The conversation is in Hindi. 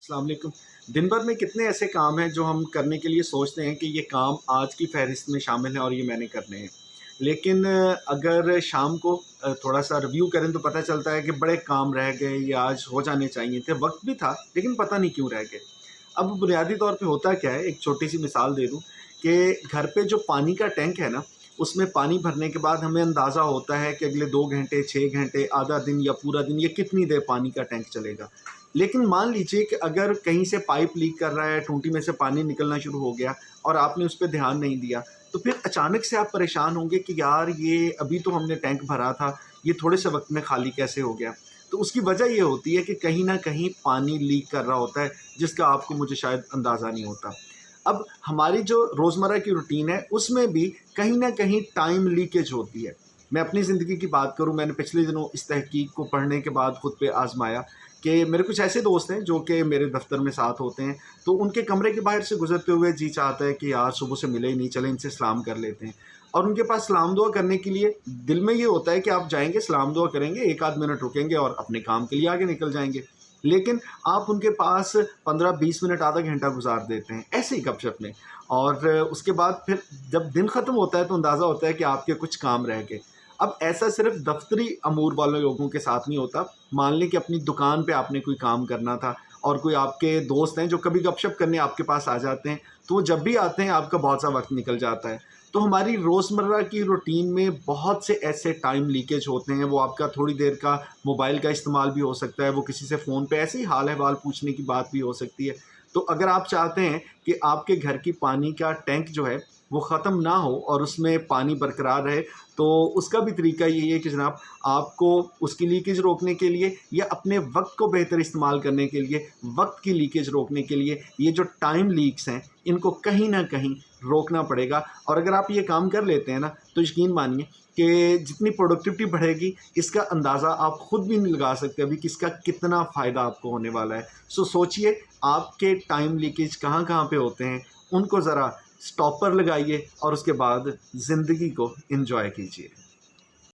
अस्सलाम वालेकुम। दिन भर में कितने ऐसे काम हैं जो हम करने के लिए सोचते हैं कि ये काम आज की फ़हरिस्त में शामिल हैं और ये मैंने करने हैं। लेकिन अगर शाम को थोड़ा-सा रिव्यू करें तो पता चलता है कि बड़े काम रह गए, ये आज हो जाने चाहिए थे। वक़्त भी था, लेकिन पता नहीं क्यों रह गए। अब बुनियादी तौर पे होता क्या है, एक छोटी-सी मिसाल दे दूँ कि घर पे जो पानी का टैंक है ना, उसमें पानी भरने के बाद हमें अंदाज़ा होता है कि अगले 2 घंटे, 6 घंटे, आधा दिन या पूरा दिन ये कितनी देर पानी का टैंक चलेगा। लेकिन मान लीजिए कि अगर कहीं से पाइप लीक कर रहा है, टूटी में से पानी निकलना शुरू हो गया और आपने उस पे ध्यान नहीं दिया, तो फिर अचानक से आप परेशान होंगे कि यार ये अभी तो हमने टैंक भरा था, ये थोड़े से वक़्त में खाली कैसे हो गया? तो उसकी वजह ये होती है कि कहीं न कहीं पानी लीक कर रहा होता है, जिसका आपको मुझे शायद अंदाज़ा नहीं होता। अब हमारी जो रोज़मर्रा की रूटीन है, उसमें भी कहीं न कहीं टाइम लीकेज होती है। मैं अपनी ज़िंदगी की बात करूँ, मैंने पिछले दिनों इस तहकीक को पढ़ने के बाद खुद पे आज़माया कि मेरे कुछ ऐसे दोस्त हैं जो कि मेरे दफ़्तर में साथ होते हैं, तो उनके कमरे के बाहर से गुज़रते हुए जी चाहता है कि यार सुबह से मिले ही नहीं, चलें इनसे सलाम कर लेते हैं। और उनके पास सलाम दुआ करने के लिए दिल में ये होता है कि आप जाएँगे, सलाम दुआ करेंगे, 1 आध मिनट रुकेंगे और अपने काम के लिए आगे निकल जाएँगे। लेकिन आप उनके पास 15-20 मिनट, आधा घंटा गुज़ार देते हैं, ऐसे ही गपशप में। और उसके बाद फिर जब दिन ख़त्म होता है तो अंदाज़ा होता है कि आपके कुछ काम रह गए। अब ऐसा सिर्फ़ दफ़्तरी अमूर वाले लोगों के साथ नहीं होता। मान लें कि अपनी दुकान पे आपने कोई काम करना था और कोई आपके दोस्त हैं जो कभी गपशप करने आपके पास आ जाते हैं, तो वो जब भी आते हैं आपका बहुत-सा वक़्त निकल जाता है। तो हमारी रोज़मर्रा की रूटीन में बहुत से ऐसे टाइम लीकेज होते हैं, वो आपका थोड़ी देर का मोबाइल का इस्तेमाल भी हो सकता है, वो किसी से फ़ोन पे ऐसे ही हाल-अहवाल पूछने की बात भी हो सकती है। तो अगर आप चाहते हैं कि आपके घर की पानी का टैंक जो है, वो ख़त्म ना हो और उसमें पानी बरकरार रहे, तो उसका भी तरीका यही है कि जनाब आपको उसकी लीकेज रोकने के लिए या अपने वक़्त को बेहतर इस्तेमाल करने के लिए, वक़्त की लीकेज रोकने के लिए ये जो टाइम लीक्स हैं, इनको कहीं न कहीं रोकना पड़ेगा। और अगर आप ये काम कर लेते हैं ना, तो यकीन मानिए कि जितनी प्रोडक्टिविटी बढ़ेगी, इसका अंदाज़ा आप खुद भी नहीं लगा सकते अभी कि इसका कितना फ़ायदा आपको होने वाला है। सो सोचिए आपके टाइम लीकेज कहाँ-कहाँ पे होते हैं, उनको ज़रा स्टॉपर लगाइए और उसके बाद ज़िंदगी को एन्जॉय कीजिए।